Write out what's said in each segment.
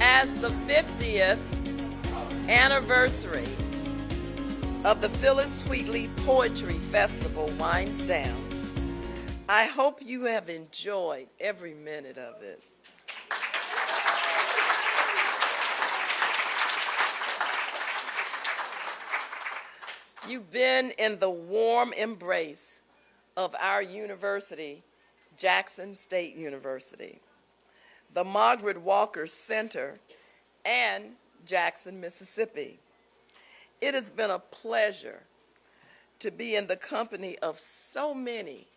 As the 50th anniversary of the Phillis Wheatley Poetry Festival winds down, I hope you have enjoyed every minute of it. You've been in the warm embrace of our university, Jackson State University, the Margaret Walker Center, and Jackson, Mississippi. It has been a pleasure to be in the company of so many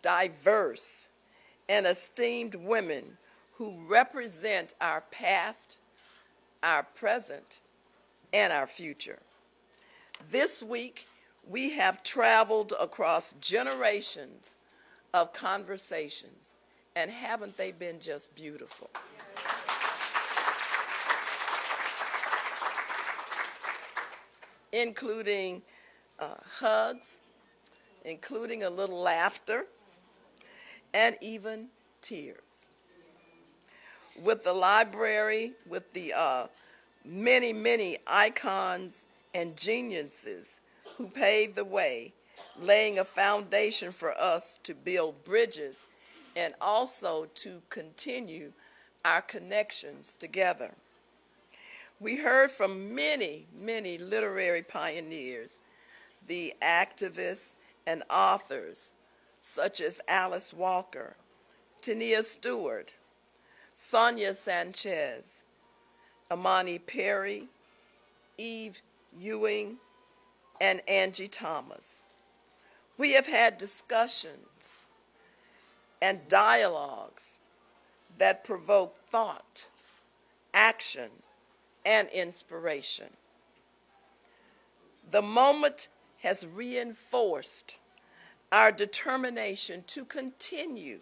diverse and esteemed women who represent our past, our present, and our future. This week, we have traveled across generations of conversations, and haven't they been just beautiful? Including hugs, including a little laughter, and even tears. With the library, with the many, many icons and geniuses who paved the way, laying a foundation for us to build bridges and also to continue our connections together. We heard from many, many literary pioneers, the activists and authors such as Alice Walker, Tania Stewart, Sonia Sanchez, Amani Perry, Eve Ewing, and Angie Thomas. We have had discussions and dialogues that provoke thought, action, and inspiration. The moment has reinforced our determination to continue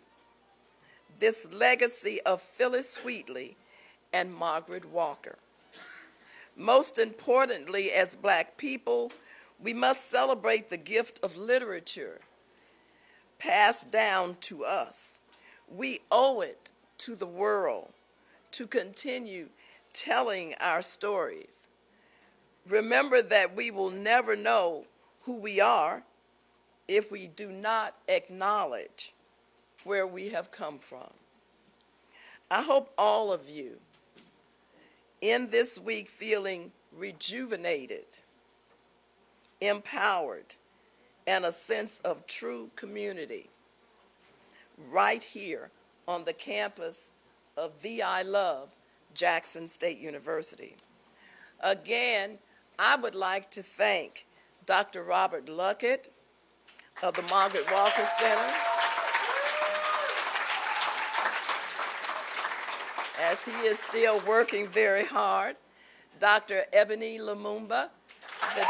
this legacy of Phillis Wheatley and Margaret Walker. Most importantly, as Black people, we must celebrate the gift of literature passed down to us. We owe it to the world to continue telling our stories. Remember that we will never know who we are if we do not acknowledge where we have come from. I hope all of you in this week feeling rejuvenated, empowered, and a sense of true community right here on the campus of the I Love Jackson State University. Again, I would like to thank Dr. Robert Luckett of the Margaret Walker Center, as he is still working very hard, Dr. Ebony Lumumba, the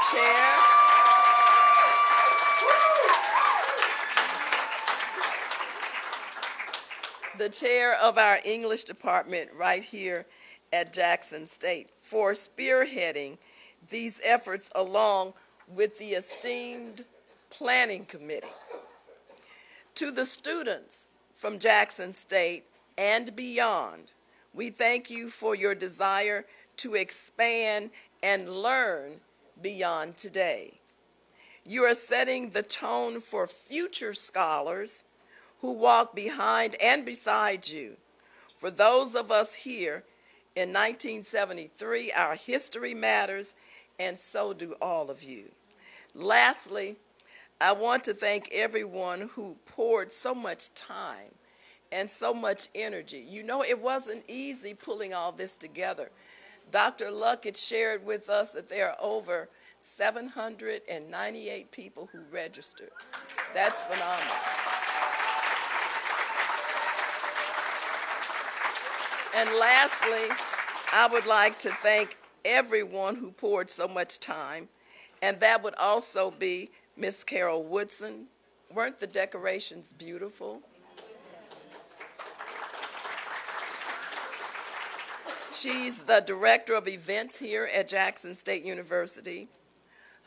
chair of our English department right here at Jackson State, for spearheading these efforts along with the esteemed planning committee. To the students from Jackson State and beyond, we thank you for your desire to expand and learn beyond today. You are setting the tone for future scholars who walk behind and beside you. For those of us here in 1973, our history matters, and so do all of you. Lastly, I want to thank everyone who poured so much time and so much energy. You know, it wasn't easy pulling all this together. Dr. Luckett shared with us that there are over 798 people who registered. That's phenomenal. And lastly, I would like to thank everyone who poured so much time, and that would also be Miss Carol Woodson. Weren't the decorations beautiful? She's the director of events here at Jackson State University,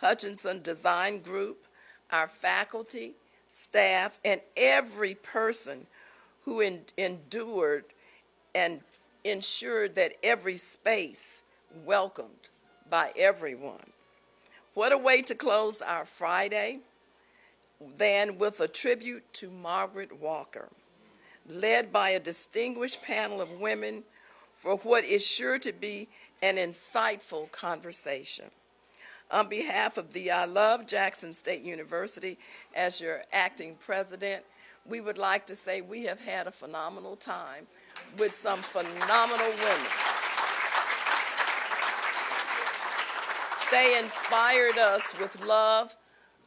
Hutchinson Design Group, our faculty, staff, and every person who endured and ensured that every space welcomed by everyone. What a way to close our Friday than with a tribute to Margaret Walker, led by a distinguished panel of women for what is sure to be an insightful conversation. On behalf of the I Love Jackson State University, as your acting president, we would like to say we have had a phenomenal time with some phenomenal women. They inspired us with love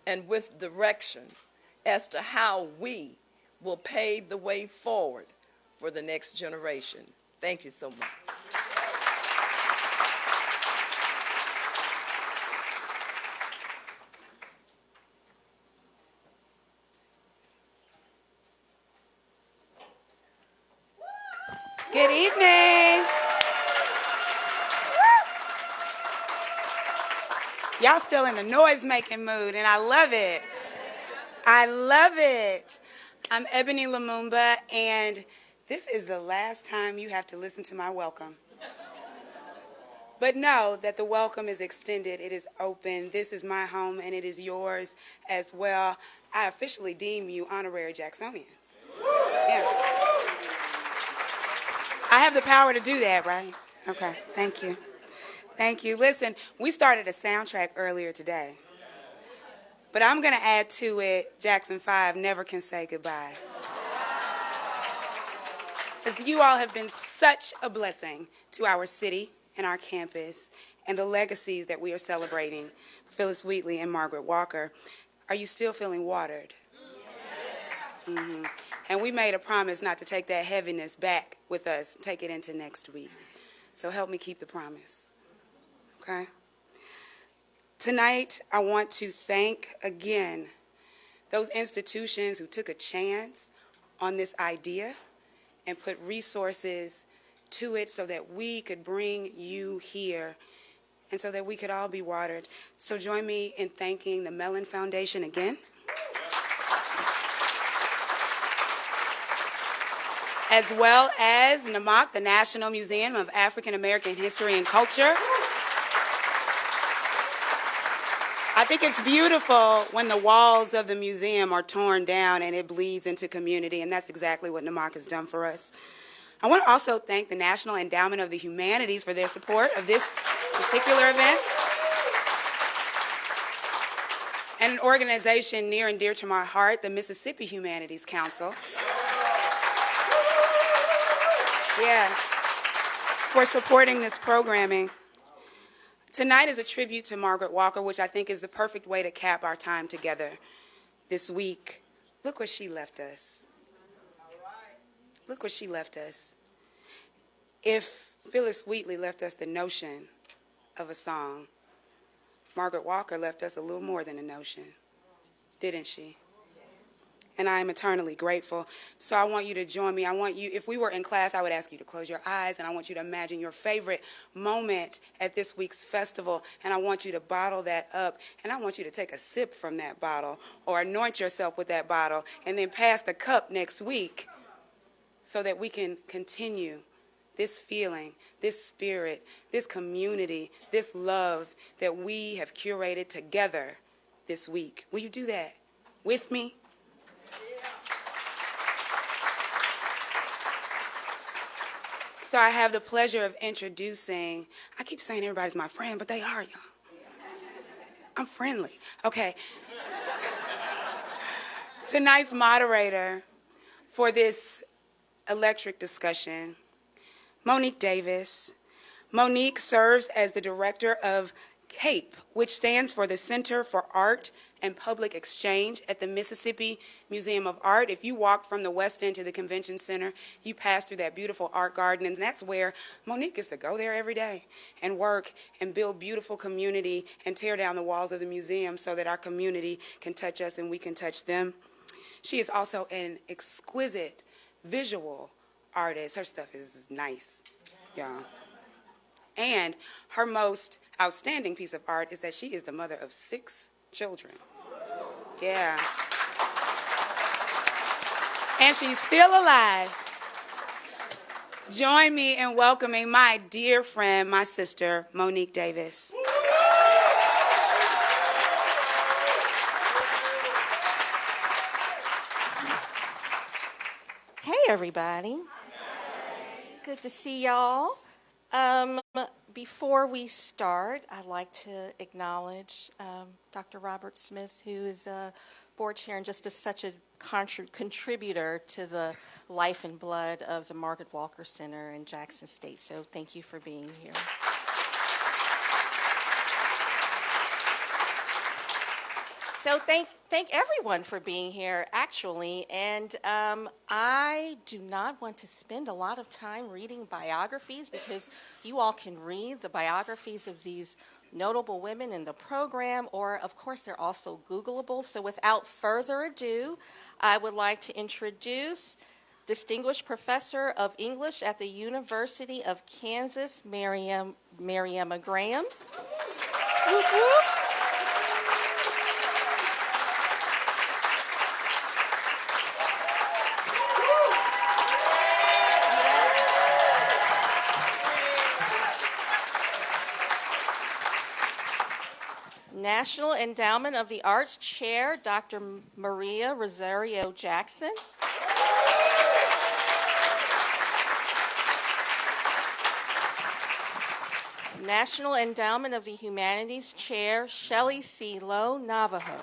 and with direction as to how we will pave the way forward for the next generation. Thank you so much. Good evening. Y'all still in the noise-making mood, and I love it. I love it. I'm Ebony Lumumba, and this is the last time you have to listen to my welcome. But know that the welcome is extended. It is open. This is my home, and it is yours as well. I officially deem you honorary Jacksonians. Yeah. I have the power to do that, right? Okay, thank you. Thank you. Listen, we started a soundtrack earlier today. But I'm going to add to it, Jackson 5 never can say goodbye. Because you all have been such a blessing to our city and our campus and the legacies that we are celebrating, Phillis, Wheatley, and Margaret Walker. Are you still feeling watered? Yes. Mm-hmm. And we made a promise not to take that heaviness back with us, take it into next week. So help me keep the promise, okay? Tonight, I want to thank again those institutions who took a chance on this idea and put resources to it so that we could bring you here and so that we could all be watered. So join me in thanking the Mellon Foundation again. As well as NAMAC, the National Museum of African American History and Culture. I think it's beautiful when the walls of the museum are torn down and it bleeds into community, and that's exactly what NAMAC has done for us. I want to also thank the National Endowment of the Humanities for their support of this particular event. And an organization near and dear to my heart, the Mississippi Humanities Council. Yeah, for supporting this programming. Tonight is a tribute to Margaret Walker, which I think is the perfect way to cap our time together this week. Look what she left us. Look what she left us. If Phillis Wheatley left us the notion of a song, Margaret Walker left us a little more than a notion, didn't she? And I am eternally grateful. So I want you to join me. I want you, if we were in class, I would ask you to close your eyes, and I want you to imagine your favorite moment at this week's festival, and I want you to bottle that up, and I want you to take a sip from that bottle or anoint yourself with that bottle and then pass the cup next week so that we can continue this feeling, this spirit, this community, this love that we have curated together this week. Will you do that with me? So I have the pleasure of introducing, I keep saying everybody's my friend, but they are, y'all. I'm friendly. Okay. Tonight's moderator for this electric discussion, Monique Davis. Monique serves as the director of CAPE, which stands for the Center for Art and Public Exchange at the Mississippi Museum of Art. If you walk from the West End to the Convention Center, you pass through that beautiful art garden, and that's where Monique gets to go there every day and work and build beautiful community and tear down the walls of the museum so that our community can touch us and we can touch them. She is also an exquisite visual artist. Her stuff is nice, y'all. And her most outstanding piece of art is that she is the mother of 6 children. Yeah. And she's still alive. Join me in welcoming my dear friend, my sister, Monique Davis. Hey, everybody. Good to see y'all. Before we start, I'd like to acknowledge Dr. Robert Smith, who is a board chair and just such a contributor to the life and blood of the Margaret Walker Center in Jackson State. So thank you for being here. So thank everyone for being here, actually. And I do not want to spend a lot of time reading biographies because you all can read the biographies of these notable women in the program, or of course they're also Googleable. So without further ado, I would like to introduce Distinguished Professor of English at the University of Kansas, Maryemma Graham. Whoop, whoop. National Endowment of the Arts Chair, Dr. Maria Rosario Jackson. National Endowment of the Humanities Chair, Shelly C. Lowe, Navajo.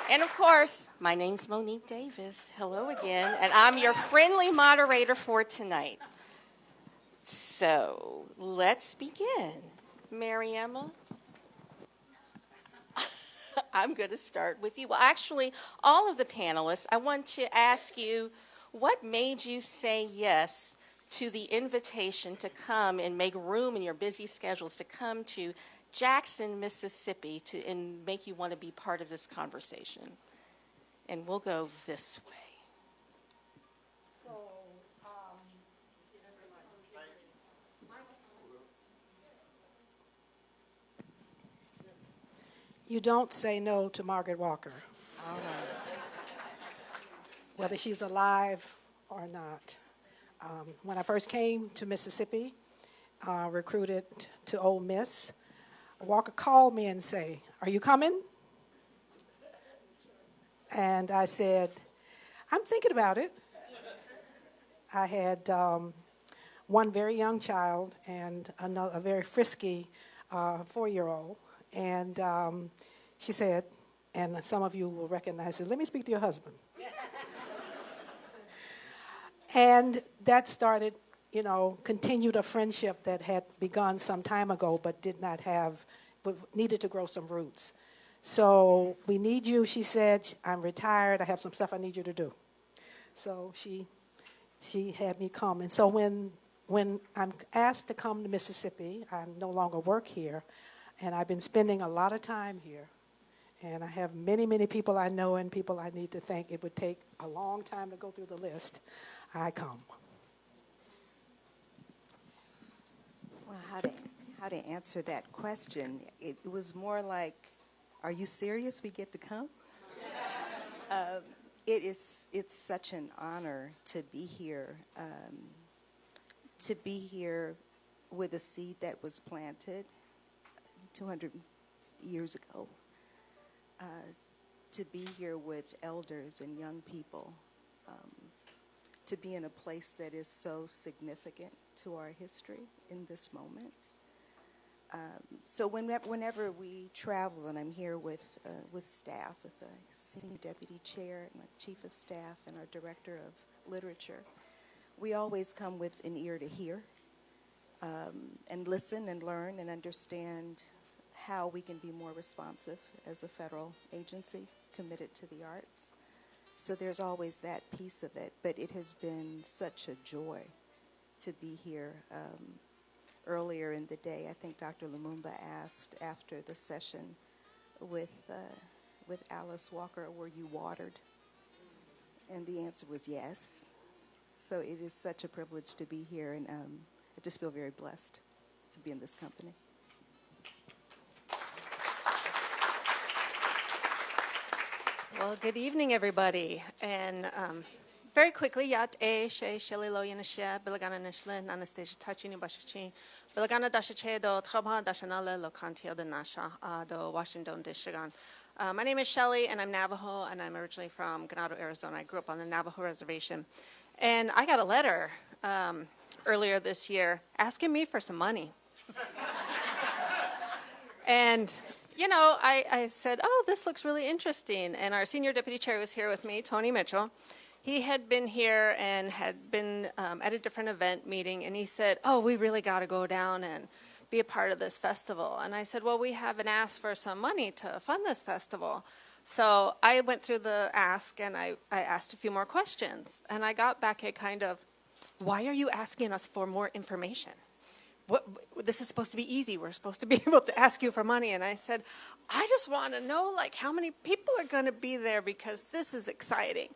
And of course, my name's Monique Davis. Hello again, and I'm your friendly moderator for tonight. So let's begin. Maryemma, I'm going to start with you. Well, actually, all of the panelists, I want to ask you, what made you say yes to the invitation to come and make room in your busy schedules to come to Jackson, Mississippi, and make you want to be part of this conversation? And we'll go this way. You don't say no to Margaret Walker, All right. whether she's alive or not. When I first came to Mississippi, recruited to Ole Miss, Walker called me and say, "Are you coming?" And I said, "I'm thinking about it." I had one very young child and a very frisky 4-year-old. And she said, and some of you will recognize it, "Let me speak to your husband." And that started, continued a friendship that had begun some time ago but but needed to grow some roots. So, "We need you," she said. "I'm retired. I have some stuff I need you to do." So she had me come. And so when I'm asked to come to Mississippi, I no longer work here. And I've been spending a lot of time here. And I have many, many people I know and people I need to thank. It would take a long time to go through the list. I come. Well, how to answer that question? It was more like, "Are you serious? We get to come?" It's such an honor to be here. To be here with a seed that was planted 200 years ago, to be here with elders and young people, to be in a place that is so significant to our history in this moment. So whenever we travel, and I'm here with staff, with the senior deputy chair and my chief of staff and our director of literature, we always come with an ear to hear, and listen and learn and understand how we can be more responsive as a federal agency committed to the arts. So there's always that piece of it, but it has been such a joy to be here. Earlier in the day, I think Dr. Lumumba asked after the session with Alice Walker, "Were you watered?" And the answer was yes. So it is such a privilege to be here, and I just feel very blessed to be in this company. Well, good evening, everybody. And very quickly, yat Shelly Lowe Yanashia, Bilagana Nishlin, Anastasia Tachini Bashachi, Bilagana Dashache, do Trabha Dashanale, Locantia de Nasha, do Washington Dishigan. My name is Shelly, and I'm Navajo, and I'm originally from Ganado, Arizona. I grew up on the Navajo Reservation. And I got a letter earlier this year asking me for some money. And you know, I said, oh, this looks really interesting. And our senior deputy chair was here with me, Tony Mitchell. He had been here and had been at a different event meeting, and he said, oh, we really got to go down and be a part of this festival. And I said, well, we haven't asked for some money to fund this festival. So I went through the ask, and I asked a few more questions. And I got back a kind of, why are you asking us for more information? This is supposed to be easy. We're supposed to be able to ask you for money. And I said, I just want to know, like, how many people are going to be there because this is exciting.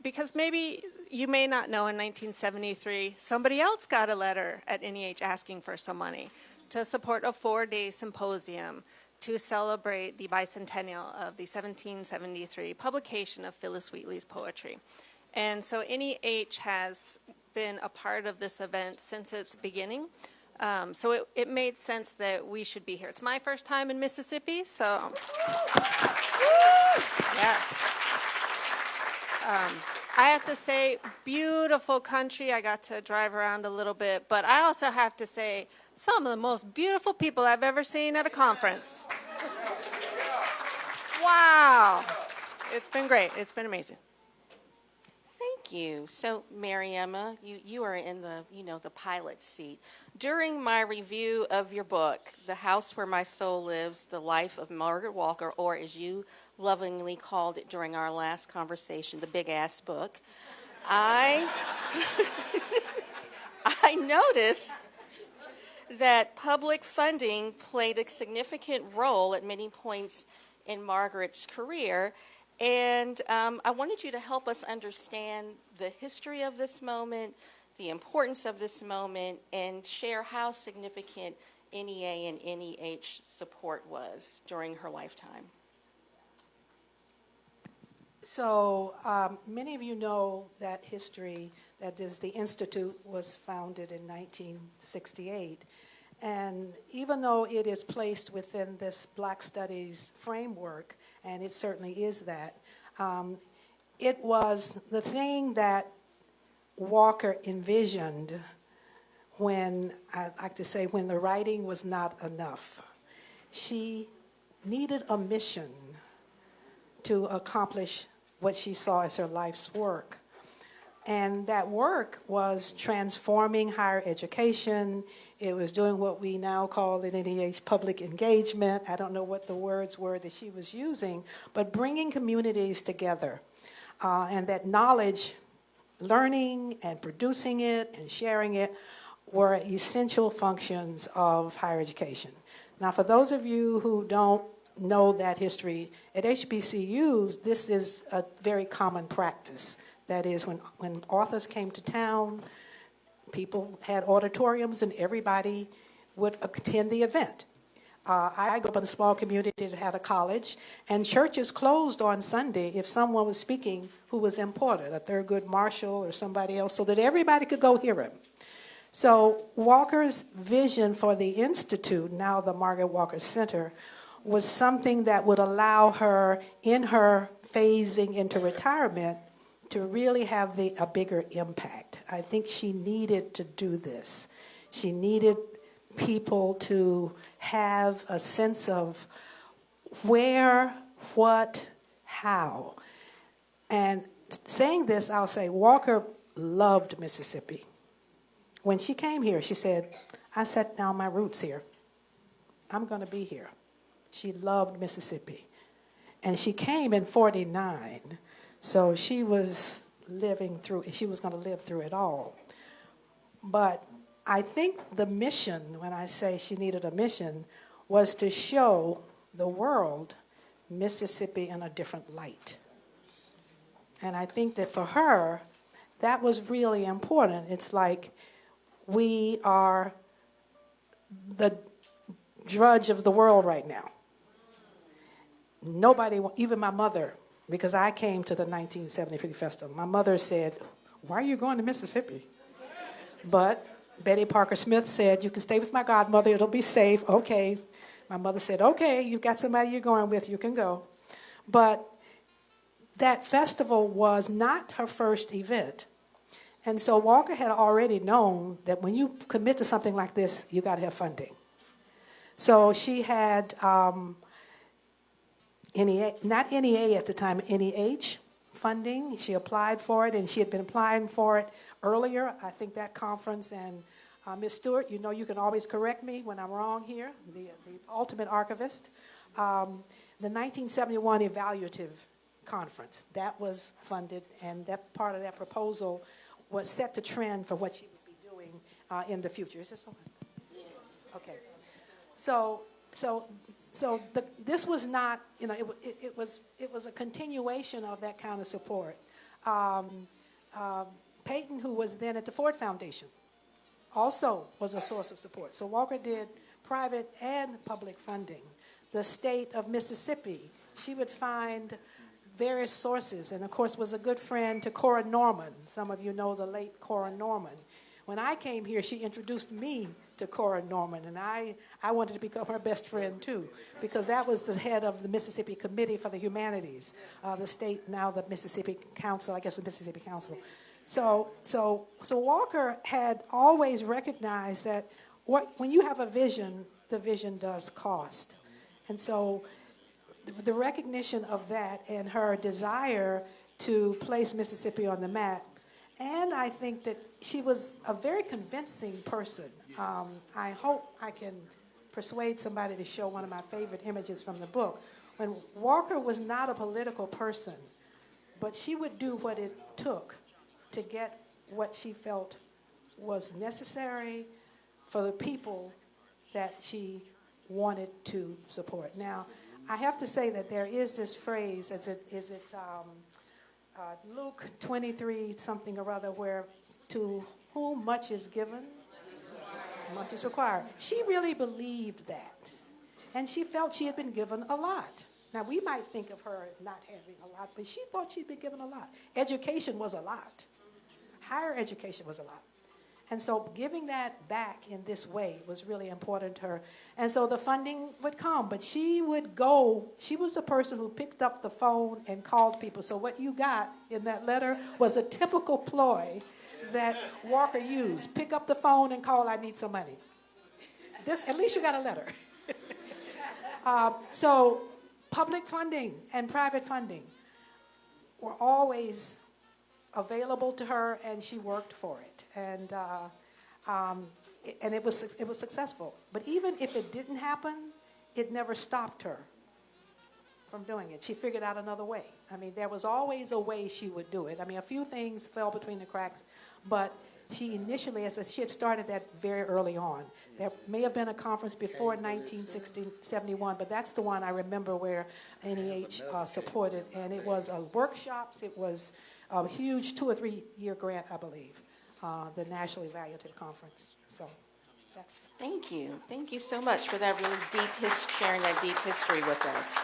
Because maybe you may not know, in 1973, somebody else got a letter at NEH asking for some money to support a 4-day symposium to celebrate the bicentennial of the 1773 publication of Phillis Wheatley's poetry. And so NEH has been a part of this event since its beginning. So it made sense that we should be here. It's my first time in Mississippi, so yes. I have to say, beautiful country. I got to drive around a little bit, but I also have to say, some of the most beautiful people I've ever seen at a conference. Wow. It's been great. It's been amazing. Thank you. So, Maryemma, you are in the pilot seat. During my review of your book, The House Where My Soul Lives, The Life of Margaret Walker, or as you lovingly called it during our last conversation, the Big Ass Book, I noticed that public funding played a significant role at many points in Margaret's career. And I wanted you to help us understand the history of this moment, the importance of this moment, and share how significant NEA and NEH support was during her lifetime. So many of you know that history, that the Institute was founded in 1968. And even though it is placed within this Black Studies framework, and it certainly is that, it was the thing that Walker envisioned when, I like to say, when the writing was not enough. She needed a mission to accomplish what she saw as her life's work. And that work was transforming higher education. It was doing what we now call in NEH public engagement. I don't know what the words were that she was using, but bringing communities together. And that knowledge, learning and producing it and sharing it were essential functions of higher education. Now, for those of you who don't know that history, at HBCUs, this is a very common practice. That is, when authors came to town, people had auditoriums and everybody would attend the event. I grew up in a small community that had a college, and churches closed on Sunday if someone was speaking who was important, a Thurgood Marshall or somebody else, so that everybody could go hear him. So Walker's vision for the Institute, now the Margaret Walker Center, was something that would allow her, in her phasing into retirement, to really have a bigger impact. I think she needed to do this. She needed people to have a sense of where, what, how. And saying this, I'll say Walker loved Mississippi. When she came here, she said, I set down my roots here. I'm going to be here. She loved Mississippi. And she came in 49. So she was living through, she was going to live through it all. But I think the mission, when I say she needed a mission, was to show the world Mississippi in a different light. And I think that for her, that was really important. It's like we are the drudge of the world right now. Nobody, even my mother, because I came to the 1973 festival. My mother said, "Why are you going to Mississippi?" But Betty Parker Smith said, "You can stay with my godmother. It'll be safe." Okay. My mother said, "Okay, you've got somebody you're going with. You can go." But that festival was not her first event. And so Walker had already known that when you commit to something like this, you got to have funding. So she had NEA, not NEA at the time, NEH funding. She applied for it, and she had been applying for it earlier, I think that conference. And Ms. Stewart, you know you can always correct me when I'm wrong here, the ultimate archivist. The 1971 evaluative conference, that was funded, and that part of that proposal was set the trend for what she would be doing in the future. Is this on? Okay. This was not, it was a continuation of that kind of support. Peyton, who was then at the Ford Foundation, also was a source of support. So Walker did private and public funding. The state of Mississippi, she would find various sources, and of course was a good friend to Cora Norman. Some of you know the late Cora Norman. When I came here, she introduced me to Cora Norman, and I wanted to become her best friend too, because that was the head of the Mississippi Committee for the Humanities, the state, now the Mississippi Council, I guess the Mississippi Council. So Walker had always recognized that when you have a vision, the vision does cost. And so the recognition of that and her desire to place Mississippi on the map, and I think that she was a very convincing person. I hope I can persuade somebody to show one of my favorite images from the book. When Walker was not a political person, but she would do what it took to get what she felt was necessary for the people that she wanted to support. Now, I have to say that there is this phrase, Luke 23 something or other, where to whom much is given, much is required. She really believed that, and she felt she had been given a lot. Now, we might think of her not having a lot, but she thought she'd been given a lot. Education was a lot. Higher education was a lot. And so giving that back in this way was really important to her. And so the funding would come, but she would go. She was the person who picked up the phone and called people. So what you got in that letter was a typical ploy that Walker used. Pick up the phone and call, I need some money. At least you got a letter. So public funding and private funding were always available to her, and she worked for it, and it was successful. But even if it didn't happen, it never stopped her from doing it. She figured out another way. I mean, there was always a way she would do it. I mean, a few things fell between the cracks, but she initially, as she had started that very early on. There may have been a conference before 1971, but that's the one I remember where NEH supported, and it was workshops. It was a huge 2 or 3 year grant, I believe, the National Evaluative Conference. So that's. Thank you. Thank you so much for that really deep sharing that deep history with us.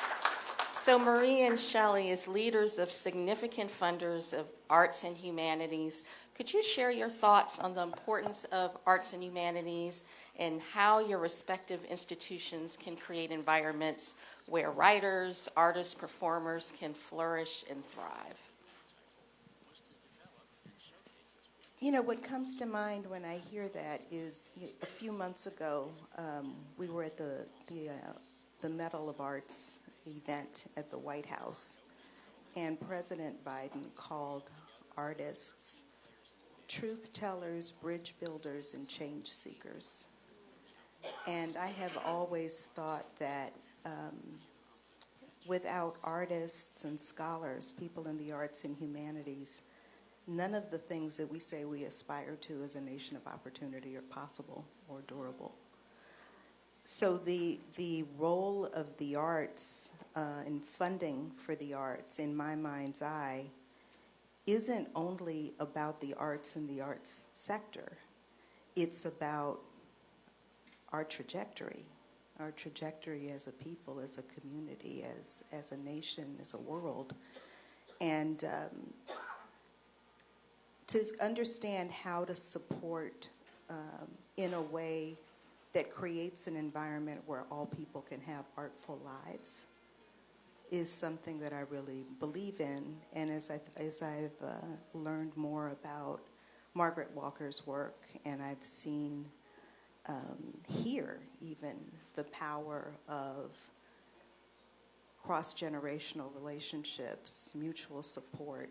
So Marie and Shelly, as leaders of significant funders of arts and humanities, could you share your thoughts on the importance of arts and humanities and how your respective institutions can create environments where writers, artists, performers can flourish and thrive? You know, what comes to mind when I hear that is a few months ago, we were at the Medal of Arts event at the White House, and President Biden called artists truth tellers, bridge builders, and change seekers. And I have always thought that without artists and scholars, people in the arts and humanities, none of the things that we say we aspire to as a nation of opportunity are possible or durable. So the role of the arts in funding for the arts, in my mind's eye, isn't only about the arts and the arts sector. It's about our trajectory as a people, as a community, as a nation, as a world. and to understand how to support in a way that creates an environment where all people can have artful lives is something that I really believe in. And as I've learned more about Margaret Walker's work, and I've seen here even the power of cross-generational relationships, mutual support,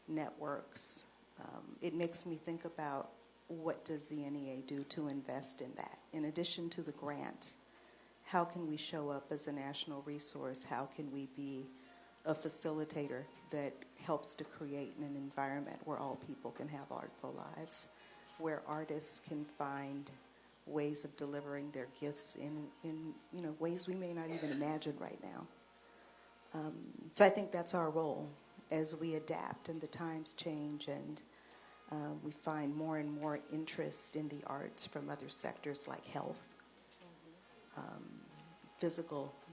networks, it makes me think about what does the NEA do to invest in that? In addition to the grant, how can we show up as a national resource? How can we be a facilitator that helps to create an environment where all people can have artful lives, where artists can find ways of delivering their gifts in ways we may not even imagine right now. So I think that's our role as we adapt and the times change, and we find more and more interest in the arts from other sectors like health,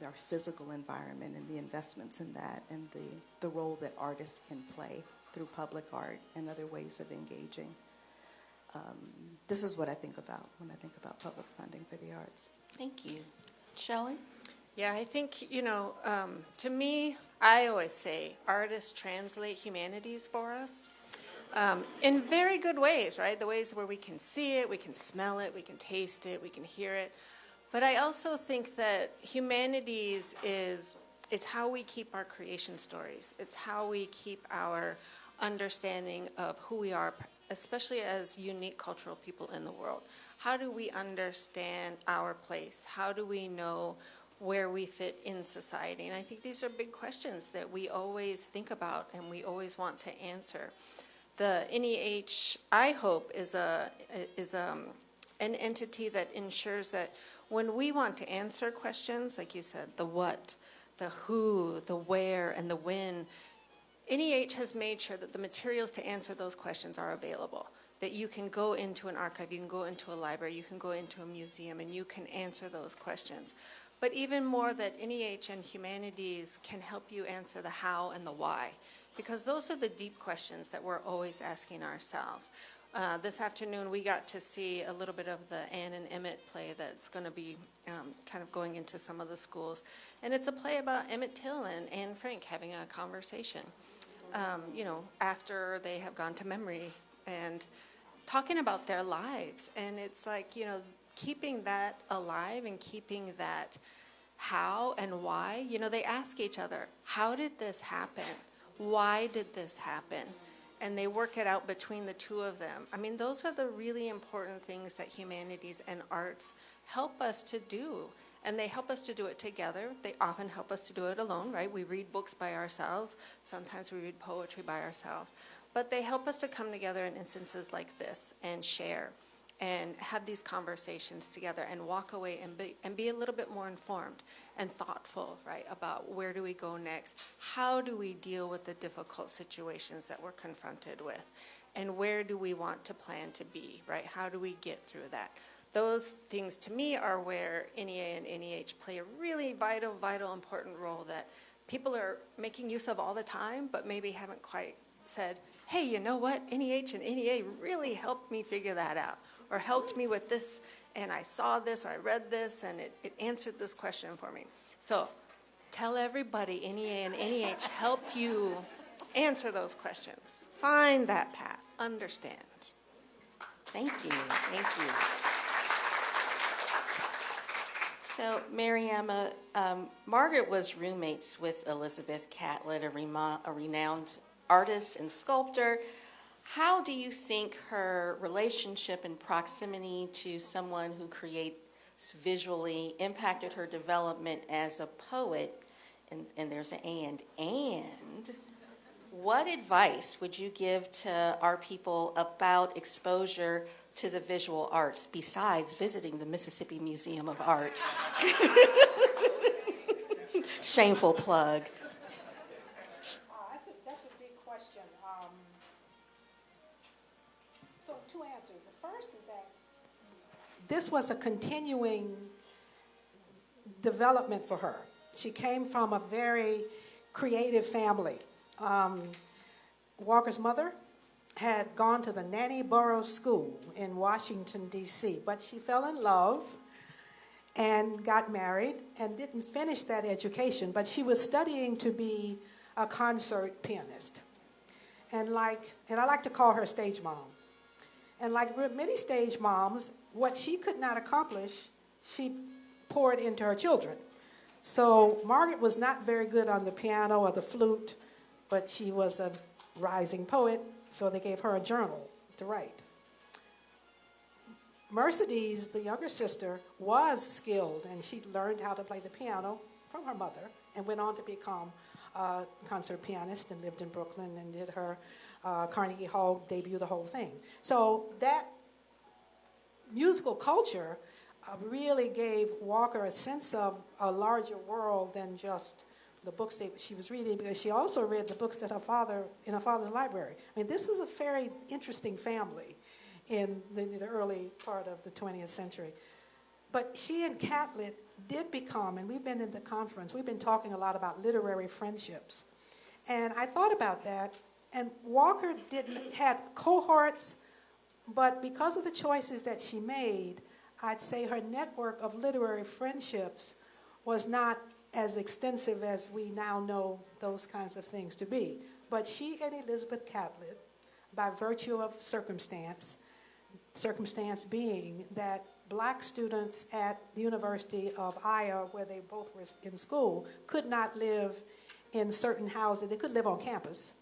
our physical environment and the investments in that, and the role that artists can play through public art and other ways of engaging. This is what I think about when I think about public funding for the arts. Thank you. Shelly? Yeah, I think, to me, I always say artists translate humanities for us in very good ways, right? The ways where we can see it, we can smell it, we can taste it, we can hear it. But I also think that humanities is how we keep our creation stories. It's how we keep our understanding of who we are, especially as unique cultural people in the world. How do we understand our place? How do we know where we fit in society? And I think these are big questions that we always think about and we always want to answer. The NEH, I hope, is an entity that ensures that when we want to answer questions, like you said, the what, the who, the where, and the when, NEH has made sure that the materials to answer those questions are available, that you can go into an archive, you can go into a library, you can go into a museum, and you can answer those questions. But even more, that NEH and humanities can help you answer the how and the why, because those are the deep questions that we're always asking ourselves. This afternoon, we got to see a little bit of the Anne and Emmett play that's going to be kind of going into some of the schools. And it's a play about Emmett Till and Anne Frank having a conversation, after they have gone to memory and talking about their lives. And it's like, keeping that alive and keeping that how and why. They ask each other, how did this happen? Why did this happen? And they work it out between the two of them. I mean, those are the really important things that humanities and arts help us to do. And they help us to do it together. They often help us to do it alone, right? We read books by ourselves. Sometimes we read poetry by ourselves. But they help us to come together in instances like this and share and have these conversations together and walk away and be a little bit more informed and thoughtful, right, about where do we go next? How do we deal with the difficult situations that we're confronted with? And where do we want to plan to be, right? How do we get through that? Those things, to me, are where NEA and NEH play a really vital, important role that people are making use of all the time, but maybe haven't quite said, hey, you know what? NEH and NEA really helped me figure that out, or helped me with this, and I saw this, or I read this, and it answered this question for me. So tell everybody NEA and NEH helped you answer those questions. Find that path. Understand. Thank you. Thank you. So, Maryemma, Margaret was roommates with Elizabeth Catlett, a renowned artist and sculptor. How do you think her relationship and proximity to someone who creates visually impacted her development as a poet? And there's an and what advice would you give to our people about exposure to the visual arts besides visiting the Mississippi Museum of Art? Shameful plug. That's a big question. So two answers. The first is that this was a continuing development for her. She came from a very creative family, Walker's mother had gone to the Nanny Borough School in Washington, D.C., but she fell in love and got married and didn't finish that education, but she was studying to be a concert pianist. And I like to call her stage mom. And like many stage moms, what she could not accomplish, she poured into her children. So Margaret was not very good on the piano or the flute, but she was a rising poet, so they gave her a journal to write. Mercedes, the younger sister, was skilled, and she learned how to play the piano from her mother and went on to become a concert pianist and lived in Brooklyn and did her Carnegie Hall debut, the whole thing. So that musical culture really gave Walker a sense of a larger world than just the books that she was reading, because she also read the books that in her father's library. I mean, this is a very interesting family in the early part of the 20th century. But she and Catlett did become, and we've been in the conference, we've been talking a lot about literary friendships. And I thought about that, and Walker had cohorts, but because of the choices that she made, I'd say her network of literary friendships was not as extensive as we now know those kinds of things to be. But she and Elizabeth Catlett, by virtue of circumstance being that black students at the University of Iowa, where they both were in school, could not live in certain houses. They could live on campus.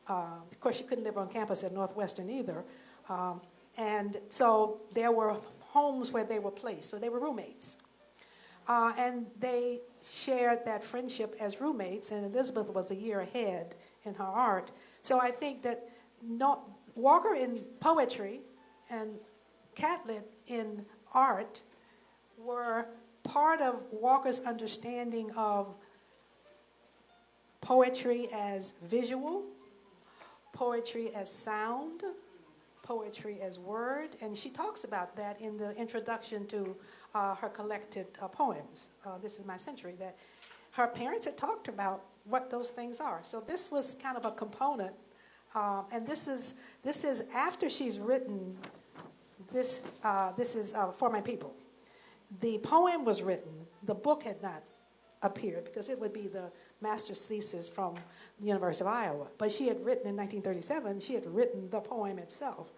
Of course, she couldn't live on campus at Northwestern either. And so there were homes where they were placed. So they were roommates. And they shared that friendship as roommates, and Elizabeth was a year ahead in her art. So I think that Walker in poetry and Catlett in art were part of Walker's understanding of poetry as visual, poetry as sound, poetry as word, and she talks about that in the introduction to her collected poems, This Is My Century, that her parents had talked about what those things are. So this was kind of a component, and this is after she's written this is For My People. The poem was written, the book had not appeared because it would be the master's thesis from the University of Iowa. But she had written in 1937, she had written the poem itself.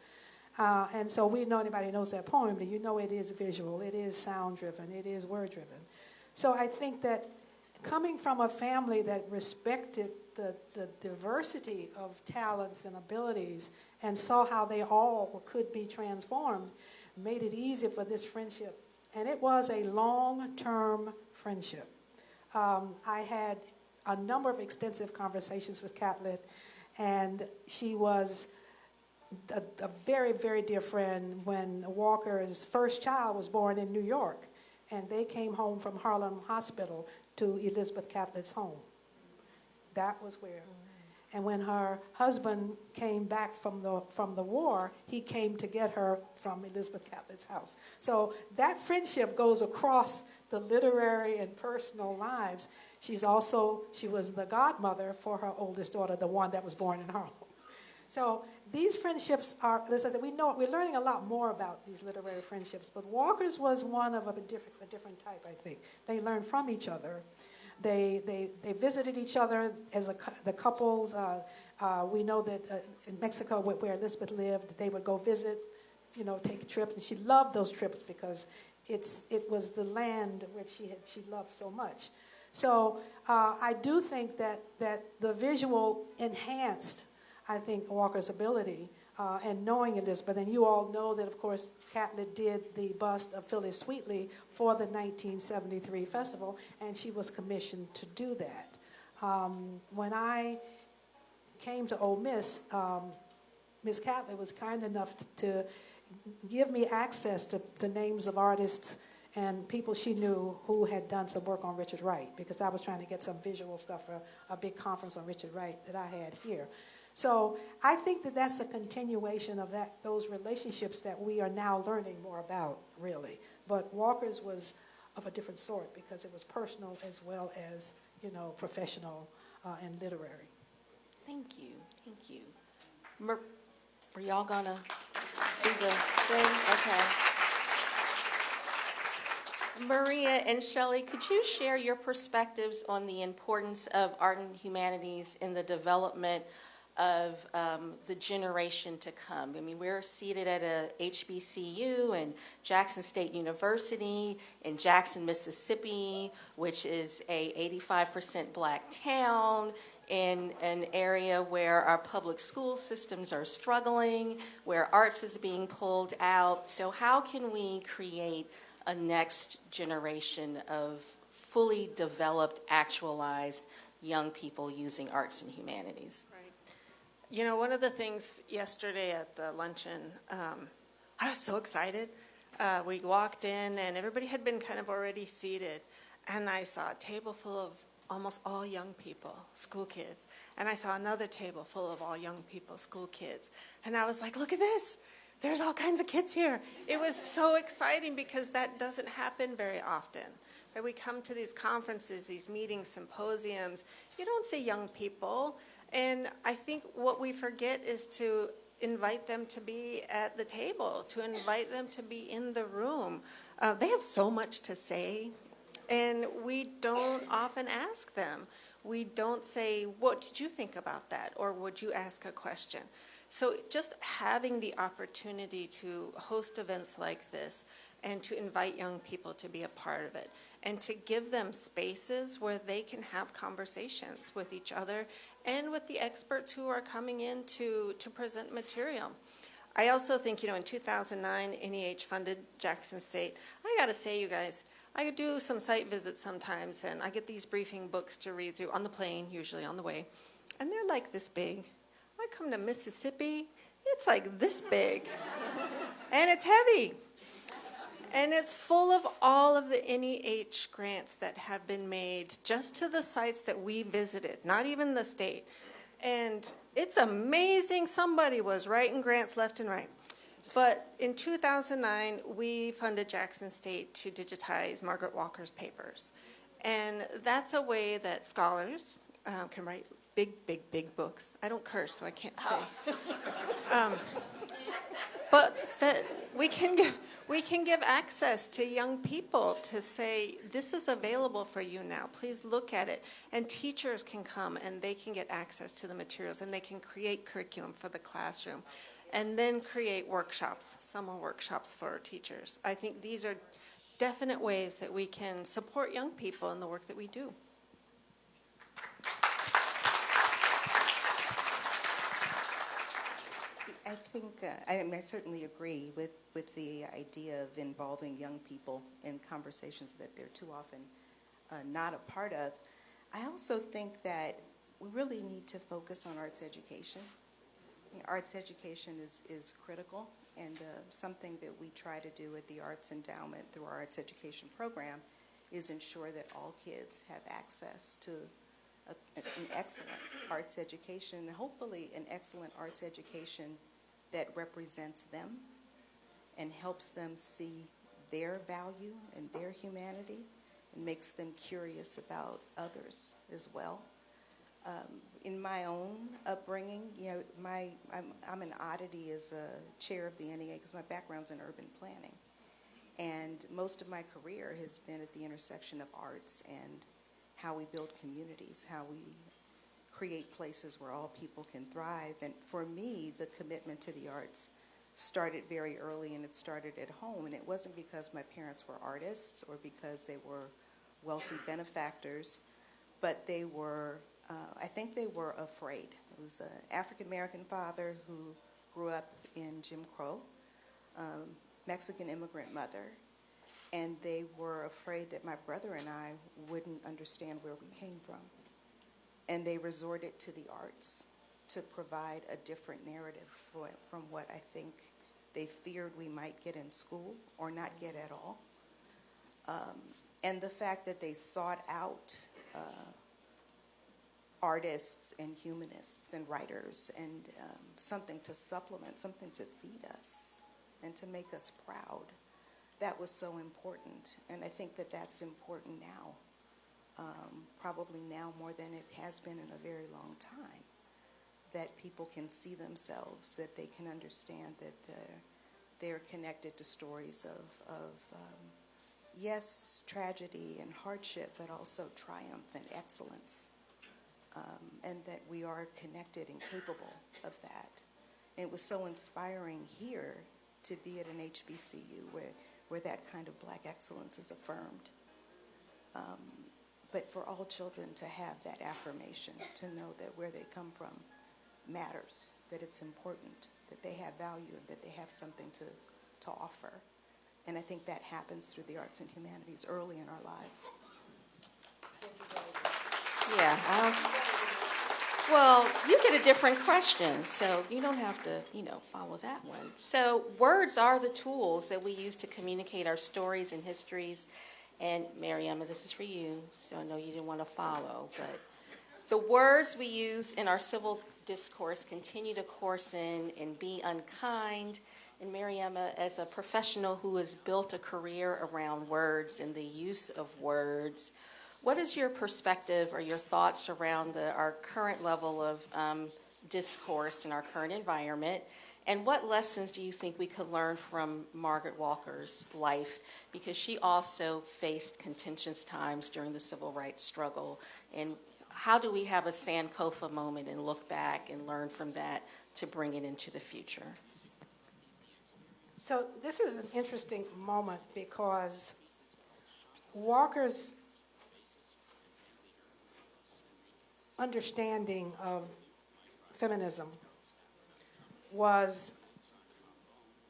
And so we know anybody who knows that poem, you know it is visual, it is sound-driven, it is word-driven. So I think that coming from a family that respected the diversity of talents and abilities and saw how they all could be transformed, made it easy for this friendship. And it was a long-term friendship. I had a number of extensive conversations with Catlett, and she was a very, very dear friend when Walker's first child was born in New York, and they came home from Harlem Hospital to Elizabeth Catlett's home. That was where. And when her husband came back from the war, he came to get her from Elizabeth Catlett's house. So that friendship goes across the literary and personal lives. She was the godmother for her oldest daughter, the one that was born in Harlem. So these friendships are, as I said, we're learning a lot more about these literary friendships, but Walker's was one of a different type, I think. They learned from each other. They visited each other as the couples. We know that in Mexico, where Elizabeth lived, they would go visit, take a trip, and she loved those trips because it was the land which she loved so much. So I do think that the visual enhanced, I think, Walker's ability and knowing Elizabeth. And you all know that, of course, Catlett did the bust of Phillis Wheatley for the 1973 festival, and she was commissioned to do that. When I came to Ole Miss, Ms. Catlett was kind enough to give me access to names of artists and people she knew who had done some work on Richard Wright, because I was trying to get some visual stuff for a big conference on Richard Wright that I had here. So I think that that's a continuation of those relationships that we are now learning more about, really. But Walker's was of a different sort because it was personal as well as, professional and literary. Thank you. Thank you. Were y'all gonna do the thing? Okay. Maria and Shelly, could you share your perspectives on the importance of art and humanities in the development of the generation to come? I mean, we're seated at a HBCU and Jackson State University in Jackson, Mississippi, which is a 85% black town, in an area where our public school systems are struggling, where arts is being pulled out. So how can we create a next generation of fully developed, actualized young people using arts and humanities? Right. You know, one of the things yesterday at the luncheon, I was so excited. We walked in and everybody had been kind of already seated, and I saw a table full of almost all young people, school kids. And I saw another table full of all young people, school kids. And I was like, look at this. There's all kinds of kids here. It was so exciting because that doesn't happen very often. Right? We come to these conferences, these meetings, symposiums. You don't see young people. And I think what we forget is to invite them to be at the table, to invite them to be in the room. They have so much to say. And we don't often ask them. We don't say, what did you think about that? Or would you ask a question? So just having the opportunity to host events like this and to invite young people to be a part of it and to give them spaces where they can have conversations with each other and with the experts who are coming in to present material. I also think, in 2009, NEH funded Jackson State. I got to say, you guys, I do some site visits sometimes, and I get these briefing books to read through on the plane, usually on the way, and they're like this big. I come to Mississippi, it's like this big, and it's heavy, and it's full of all of the NEH grants that have been made just to the sites that we visited, not even the state, and it's amazing. Somebody was writing grants left and right. But in 2009, we funded Jackson State to digitize Margaret Walker's papers. And that's a way that scholars can write big, big, big books. I don't curse, so I can't say. But that we can give access to young people to say, this is available for you now. Please look at it. And teachers can come and they can get access to the materials and they can create curriculum for the classroom. And then create workshops, summer workshops for teachers. I think these are definite ways that we can support young people in the work that we do. I think, I certainly agree with the idea of involving young people in conversations that they're too often not a part of. I also think that we really need to focus on arts education. Arts education is critical, and something that we try to do at the Arts Endowment through our arts education program is ensure that all kids have access to an excellent arts education, and hopefully an excellent arts education that represents them and helps them see their value and their humanity and makes them curious about others as well. In my own upbringing, I'm an oddity as a chair of the NEA because my background's in urban planning. And most of my career has been at the intersection of arts and how we build communities, how we create places where all people can thrive. And for me, the commitment to the arts started very early, and it started at home. And it wasn't because my parents were artists or because they were wealthy benefactors, but they were I think they were afraid. It was an African-American father who grew up in Jim Crow, Mexican immigrant mother, and they were afraid that my brother and I wouldn't understand where we came from. And they resorted to the arts to provide a different narrative from what I think they feared we might get in school or not get at all. And the fact that they sought out artists and humanists and writers and something to supplement, something to feed us and to make us proud. That was so important, and I think that that's important now, probably now more than it has been in a very long time. that people can see themselves, that they can understand that they're connected to stories of yes, tragedy and hardship, but also triumph and excellence, and that we are connected and capable of that. And it was so inspiring here to be at an HBCU where that kind of black excellence is affirmed. But for all children to have that affirmation, to know that where they come from matters, that it's important, that they have value, and that they have something to offer. And I think that happens through the arts and humanities early in our lives. Yeah. Well, you get a different question, so you don't have to, follow that one. So words are the tools that we use to communicate our stories and histories. And Maryemma, this is for you, so I know you didn't want to follow, but the words we use in our civil discourse continue to coarsen and be unkind. And Maryemma, as a professional who has built a career around words and the use of words, what is your perspective or your thoughts around our current level of discourse in our current environment? And what lessons do you think we could learn from Margaret Walker's life? Because she also faced contentious times during the civil rights struggle. And how do we have a Sankofa moment and look back and learn from that to bring it into the future? So this is an interesting moment because Walker's understanding of feminism was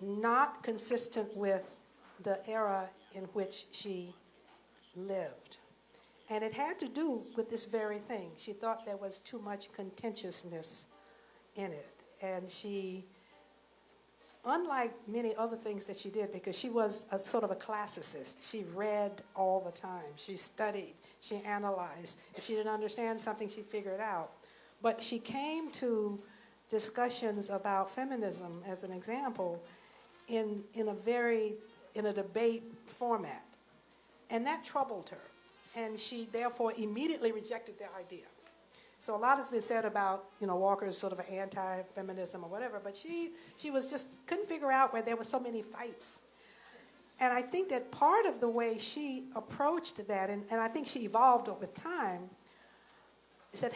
not consistent with the era in which she lived. And it had to do with this very thing. She thought there was too much contentiousness in it. And she, unlike many other things that she did, because she was a sort of a classicist, she read all the time, she studied, she analyzed. If she didn't understand something, she figured it out. But she came to discussions about feminism, as an example, in a debate format. And that troubled her. And she therefore immediately rejected the idea. So a lot has been said about, Walker's sort of anti-feminism or whatever, but she was just couldn't figure out where there were so many fights. And I think that part of the way she approached that, and I think she evolved with time, is that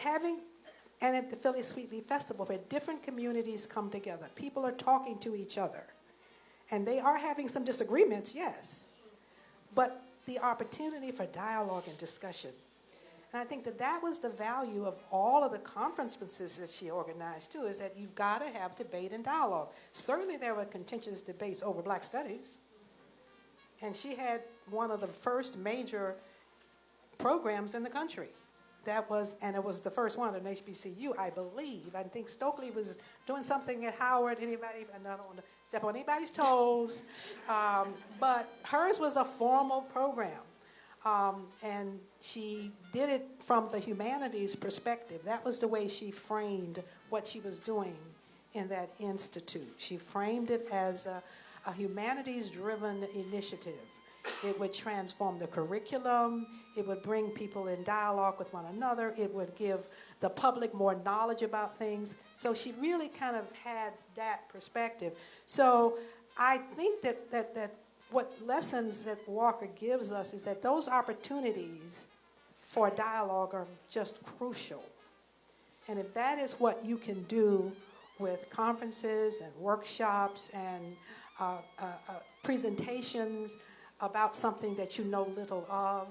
and at the Phillis Wheatley Festival, where different communities come together, people are talking to each other. And they are having some disagreements, yes, but the opportunity for dialogue and discussion. And I think that was the value of all of the conferences that she organized, too, is that you've got to have debate and dialogue. Certainly there were contentious debates over black studies. And she had one of the first major programs in the country. And it was the first one at an HBCU, I believe. I think Stokely was doing something at Howard. I don't want to step on anybody's toes. But hers was a formal program. And she did it from the humanities perspective. That was the way she framed what she was doing in that institute. She framed it as a humanities-driven initiative. It would transform the curriculum. It would bring people in dialogue with one another. It would give the public more knowledge about things. So she really kind of had that perspective. So I think that what lessons that Walker gives us is that those opportunities for dialogue are just crucial. And if that is what you can do with conferences and workshops and presentations about something that you know little of,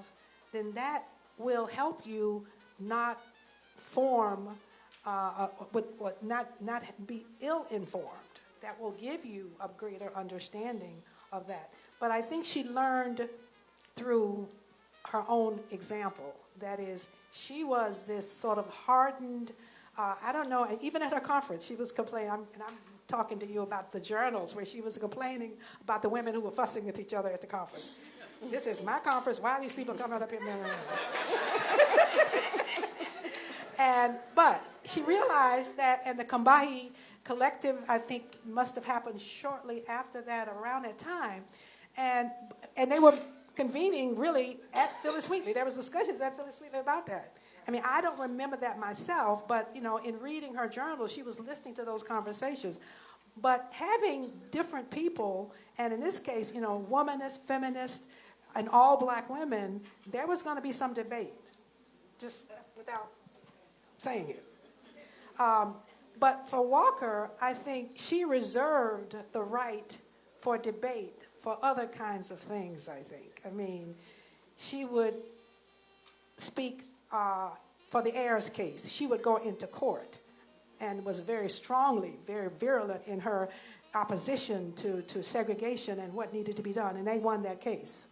then that will help you not form, not be ill-informed. That will give you a greater understanding of that. But I think she learned through her own example. That is, she was this sort of hardened, I don't know, even at her conference, she was complaining, and I'm talking to you about the journals where she was complaining about the women who were fussing with each other at the conference. This is my conference. Why are these people coming up here? But she realized that, and the Combahee Collective, I think, must have happened shortly after that, around that time. And they were convening really at Phillis Wheatley. There was discussions at Phillis Wheatley about that. I mean, I don't remember that myself, but, in reading her journal, she was listening to those conversations. But having different people, and in this case, womanists, feminists, and all black women, there was going to be some debate, just without saying it. But for Walker, I think she reserved the right for debate for other kinds of things, I think. I mean, she would speak for the heirs case. She would go into court and was very strongly, very virulent in her opposition to segregation and what needed to be done, and they won that case.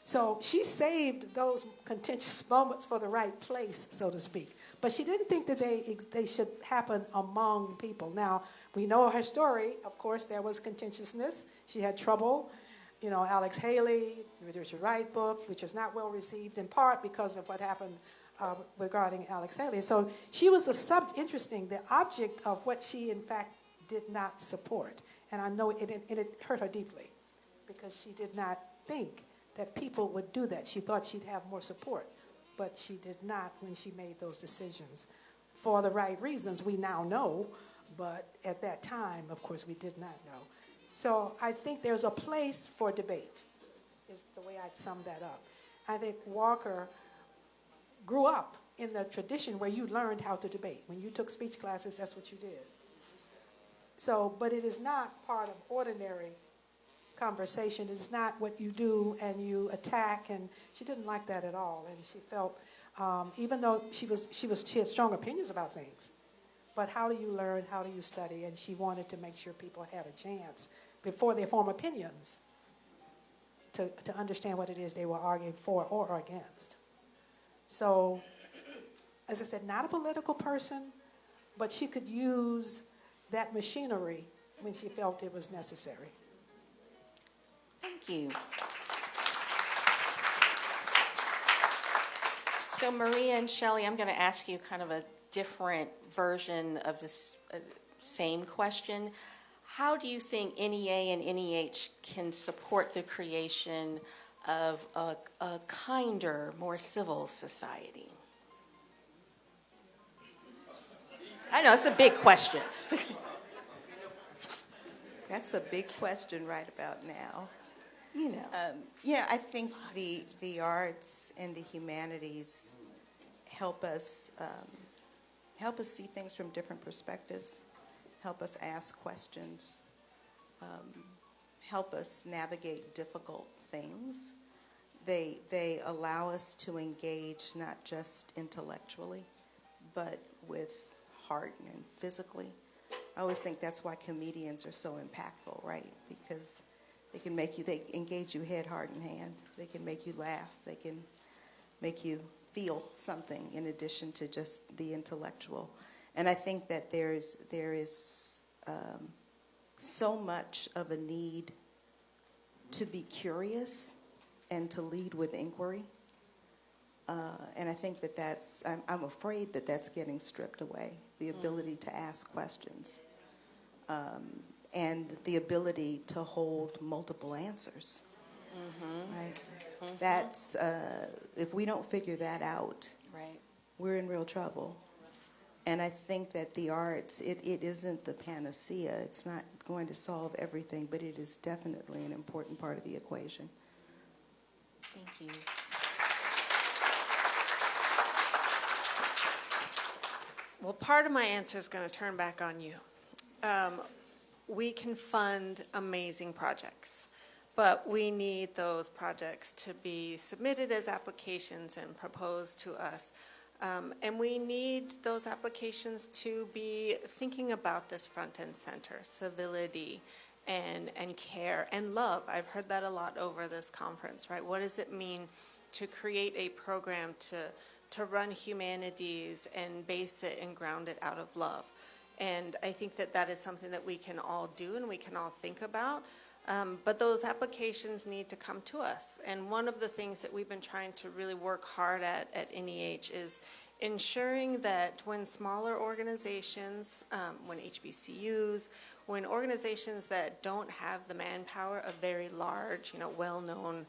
So she saved those contentious moments for the right place, so to speak. But she didn't think that they should happen among people. Now, we know her story. Of course, there was contentiousness. She had trouble. Alex Haley, the Richard Wright book, which was not well received in part because of what happened regarding Alex Haley. So she was the object of what she, in fact, did not support. And I know it hurt her deeply because she did not think that people would do that. She thought she'd have more support, but she did not when she made those decisions for the right reasons we now know, but at that time, of course, we did not know. So I think there's a place for debate, is the way I'd sum that up. I think Walker grew up in the tradition where you learned how to debate. When you took speech classes, that's what you did. So, but it is not part of ordinary conversation. It is not what you do and you attack, and she didn't like that at all. And she felt, even though she had strong opinions about things, but how do you learn, how do you study? And she wanted to make sure people had a chance before they form opinions to understand what it is they were arguing for or against. So, as I said, not a political person, but she could use that machinery when she felt it was necessary. Thank you. So Maria and Shelly, I'm going to ask you kind of a different version of this same question. How do you think NEA and NEH can support the creation of a kinder, more civil society? I know, it's a big question. That's a big question right about now. I think the arts and the humanities help us see things from different perspectives, help us ask questions, help us navigate difficult things. They allow us to engage not just intellectually, but with heart and physically. I always think that's why comedians are so impactful, right? Because they engage you head, heart, and hand. They can make you laugh. They can make you feel something in addition to just the intellectual. And I think that there is so much of a need to be curious and to lead with inquiry. And I think I'm afraid that that's getting stripped away, the ability to ask questions. And the ability to hold multiple answers, right? Mm-hmm. That's, if we don't figure that out, right, we're in real trouble. And I think that the arts, it isn't the panacea. It's not going to solve everything, but it is definitely an important part of the equation. Thank you. Well, part of my answer is going to turn back on you. We can fund amazing projects, but we need those projects to be submitted as applications and proposed to us. And we need those applications to be thinking about this front and center, civility and care and love. I've heard that a lot over this conference, right? What does it mean to create a program to run humanities and base it and ground it out of love? And I think that is something that we can all do and we can all think about. But those applications need to come to us. And one of the things that we've been trying to really work hard at NEH is ensuring that when smaller organizations, when HBCUs, when organizations that don't have the manpower of very large, well-known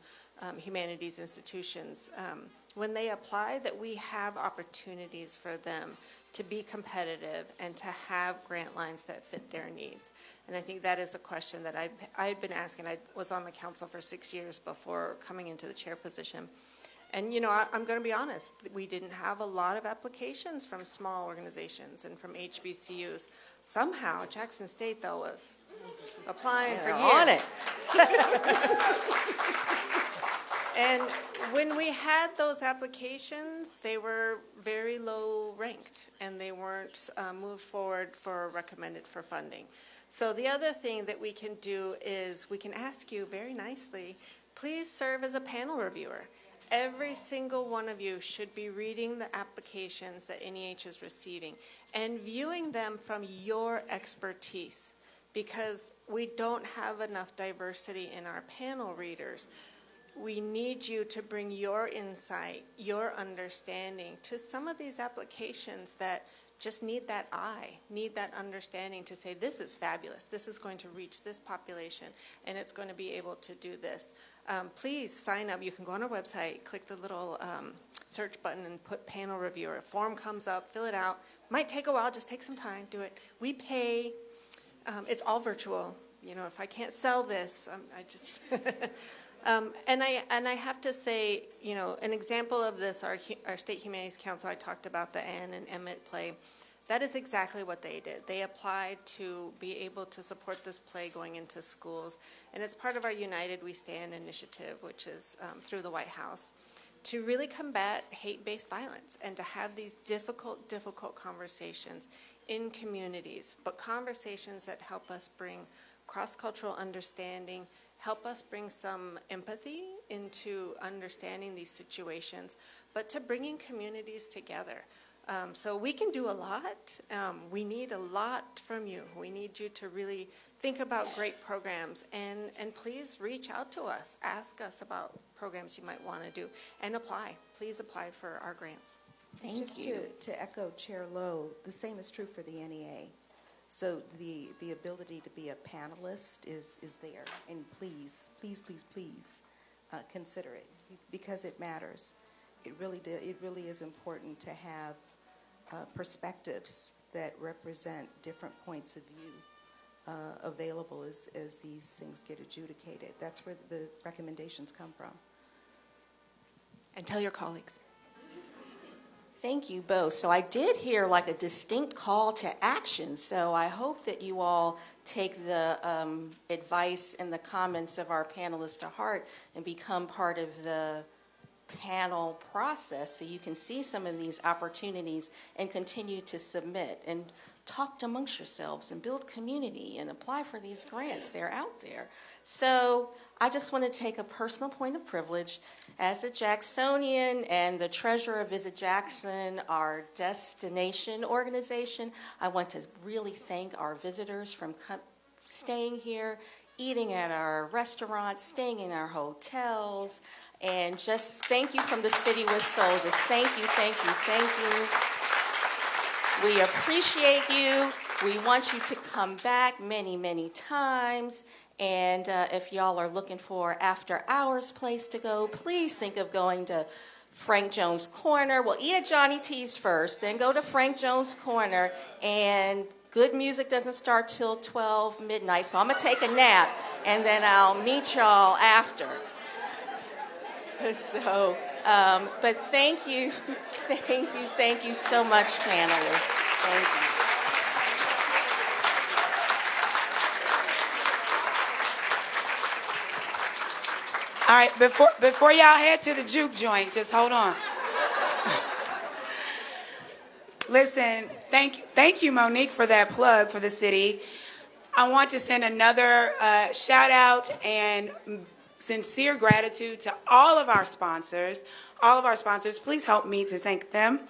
humanities institutions, when they apply, that we have opportunities for them to be competitive and to have grant lines that fit their needs. And I think that is a question that I've been asking. I was on the council for 6 years before coming into the chair position. And, you know, I'm going to be honest, we didn't have a lot of applications from small organizations and from HBCUs. Somehow, Jackson State, though, was applying for years. On it. And when we had those applications, they were very low ranked, and they weren't moved forward for recommended for funding. So the other thing that we can do is we can ask you very nicely, please serve as a panel reviewer. Every single one of you should be reading the applications that NEH is receiving and viewing them from your expertise, because we don't have enough diversity in our panel readers. We need you to bring your insight, your understanding to some of these applications that just need that eye, need that understanding to say, this is fabulous, this is going to reach this population, and it's going to be able to do this. Please sign up. You can go on our website, click the little search button and put panel reviewer. A form comes up, fill it out. Might take a while, just take some time, do it. We pay, it's all virtual. You know, if I can't sell this, I just... And I have to say, you know, an example of this, our State Humanities Council, I talked about the Ann and Emmett play. That is exactly what they did. They applied to be able to support this play going into schools. And it's part of our United We Stand initiative, which is through the White House, to really combat hate-based violence and to have these difficult conversations in communities, but conversations that help us bring cross-cultural understanding, help us bring some empathy into understanding these situations, but to bringing communities together. So we can do a lot. We need a lot from you. We need you to really think about great programs, and please reach out to us. Ask us about programs you might want to do, and apply. Please apply for our grants. Thank you. To echo Chair Lowe, the same is true for the NEA. So the ability to be a panelist is there, and please consider it, because it matters. It really is important to have perspectives that represent different points of view available as these things get adjudicated. That's where the recommendations come from. And tell your colleagues. Thank you both. So I did hear like a distinct call to action. So I hope that you all take the advice and the comments of our panelists to heart and become part of the panel process so you can see some of these opportunities and continue to submit and talk amongst yourselves and build community and apply for these grants. They're out there. So I just want to take a personal point of privilege. As a Jacksonian and the treasurer of Visit Jackson, our destination organization, I want to really thank our visitors from staying here, eating at our restaurants, staying in our hotels, and just thank you from the City with Soul. Just thank you, thank you, thank you. We appreciate you. We want you to come back many, many times. And if y'all are looking for after hours place to go, please think of going to Frank Jones Corner. We'll eat at Johnny T's first, then go to Frank Jones Corner. And good music doesn't start till 12 midnight, so I'm going to take a nap, and then I'll meet y'all after. So, but thank you so much, panelists. Thank you. All right, before y'all head to the juke joint, just hold on. Listen, thank you, Monique, for that plug for the city. I want to send another shout out and sincere gratitude to all of our sponsors. All of our sponsors, please help me to thank them.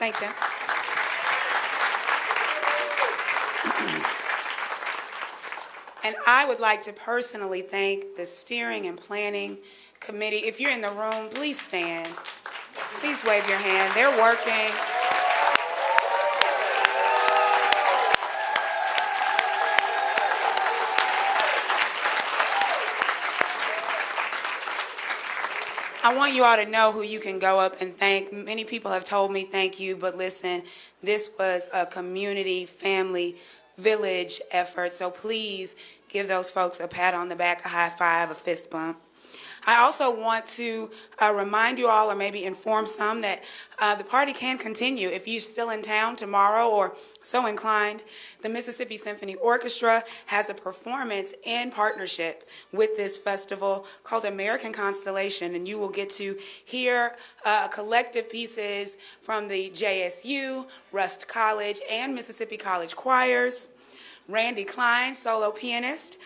Thank them. And I would like to personally thank the steering and planning committee. If you're in the room, please stand. Please wave your hand. They're working. I want you all to know who you can go up and thank. Many people have told me thank you, but listen, this was a community, family, village effort, so please give those folks a pat on the back, a high five, a fist bump. I also want to remind you all, or maybe inform some, that the party can continue. If you're still in town tomorrow or so inclined, the Mississippi Symphony Orchestra has a performance in partnership with this festival called American Constellation, and you will get to hear collective pieces from the JSU, Rust College, and Mississippi College choirs. Randy Klein, solo pianist.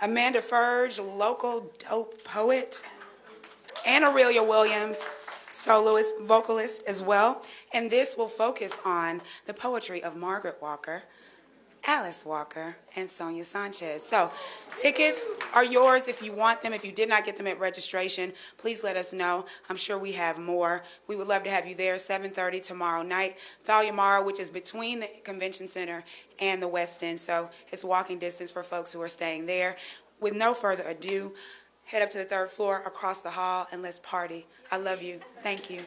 Amanda Furge, local dope poet, and Aurelia Williams, soloist, vocalist as well. And this will focus on the poetry of Margaret Walker, Alice Walker, and Sonia Sanchez. So tickets are yours if you want them. If you did not get them at registration, please let us know. I'm sure we have more. We would love to have you there 7:30 tomorrow night. Thalyamara, which is between the Convention Center and the West End, so it's walking distance for folks who are staying there. With no further ado, head up to the third floor across the hall and let's party. I love you. Thank you.